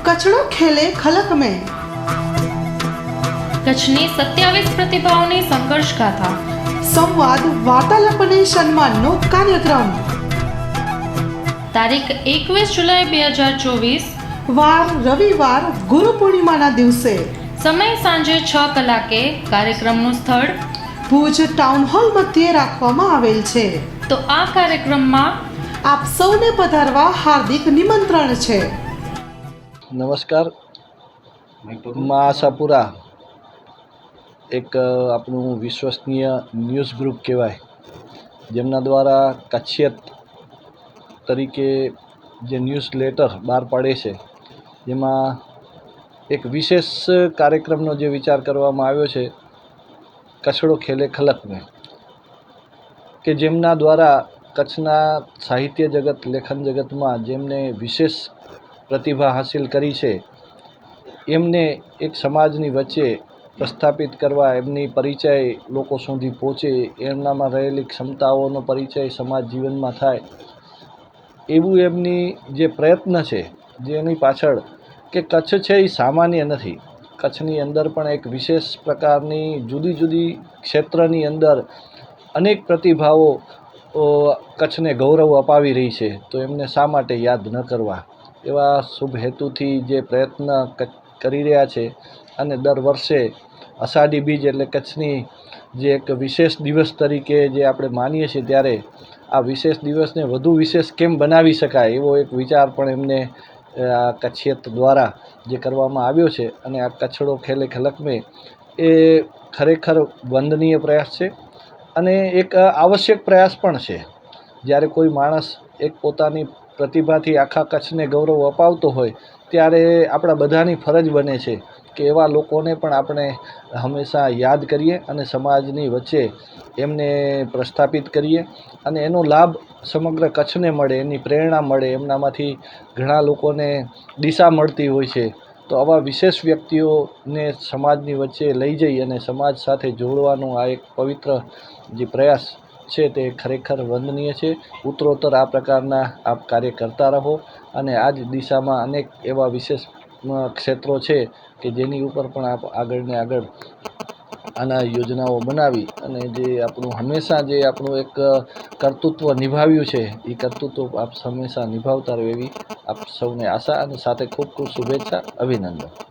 कचड़ो खेले खलक में। કચ્છની 27 પ્રતિભાઓની સંઘર્ષ ગાથા. संवाद वार्तालाप અને સન્માનનો કાર્યક્રમ. તારીખ 21 જુલાઈ 2024. વાર રવિવાર, ગુરુ પૂર્ણિમાના દિવસે. સમય સાંજે 6 કલાકે. કાર્યક્રમનું સ્થળ ભુજ ટાઉન હોલ મધ્યે રાખવામાં આવેલ છે. તો આ કાર્યક્રમમાં આપ સૌને પધારવા હાર્દિક નિમંત્રણ છે. નમસ્કાર. મા આશાપુરા એક આપણું વિશ્વસનીય ન્યૂઝ ગ્રુપ કહેવાય, જેમના દ્વારા કચ્છિયત તરીકે જે ન્યૂઝ લેટર બહાર પાડે છે, જેમાં એક વિશેષ કાર્યક્રમનો જે વિચાર કરવામાં આવ્યો છે, કચડો ખેલે ખલક મેં, કે જેમના દ્વારા કચ્છના સાહિત્ય જગત, લેખન જગતમાં જેમને વિશેષ પ્રતિભા હાસિલ કરી છે, એમને એક સમાજની વચ્ચે પ્રસ્થાપિત કરવા, એમની પરિચય લોકો સુધી પહોંચે, એમનામાં રહેલી ક્ષમતાઓનો પરિચય સમાજ જીવનમાં થાય, એવું એમની જે પ્રયત્ન છે, જેની પાછળ કે કચ્છ છે એ સામાન્ય નથી. કચ્છની અંદર પણ એક વિશેષ પ્રકારની જુદી જુદી ક્ષેત્રની અંદર અનેક પ્રતિભાઓ કચ્છને ગૌરવ અપાવી રહી છે, તો એમને શા માટે યાદ ન કરવા, એવા શુભ હેતુથી જે પ્રયત્ન કરી રહ્યા છે. અને દર વર્ષે અષાઢી બીજ એટલે કચ્છની જે એક વિશેષ દિવસ તરીકે જે આપણે માનીએ છીએ, ત્યારે આ વિશેષ દિવસને વધુ વિશેષ કેમ બનાવી શકાય, એવો એક વિચાર પણ એમને કચ્છિયત દ્વારા જે કરવામાં આવ્યો છે. અને આ કચડો ખેલે ખલક મેં એ ખરેખર વંદનીય પ્રયાસ છે અને એક આવશ્યક પ્રયાસ પણ છે. જ્યારે કોઈ માણસ એક પોતાની પ્રતિભાથી આખા કચ્છને ગૌરવ અપાવતો હોય, ત્યારે આપણા બધાની ફરજ બને છે કે એવા લોકોને પણ આપણે હંમેશા યાદ કરીએ અને સમાજની વચ્ચે એમને પ્રસ્થાપિત કરીએ, અને એનો લાભ સમગ્ર કચ્છને મળે, એની પ્રેરણા મળે, એમનામાંથી ઘણા લોકોને દિશા મળતી હોય છે. તો આવા વિશેષ વ્યક્તિઓને સમાજની વચ્ચે લઈ જઈ અને સમાજ સાથે જોડવાનો આ એક પવિત્ર જે પ્રયાસ છે, તે ખરેખર વંદનીય છે. ઉત્તરોત્તર આ પ્રકારના આપ કાર્ય કરતા રહો, અને આ જ દિશામાં અનેક એવા વિશેષ ક્ષેત્રો છે કે જેની ઉપર પણ આપ આગળ ને આગળ આના યોજનાઓ બનાવી અને જે આપણું હંમેશા જે આપણું એક કર્તૃત્વ નિભાવ્યું છે, એ કર્તૃત્વ આપ હંમેશા નિભાવતા રહો, એવી આપ સૌને આશા, અને સાથે ખૂબ ખૂબ શુભેચ્છા, અભિનંદન.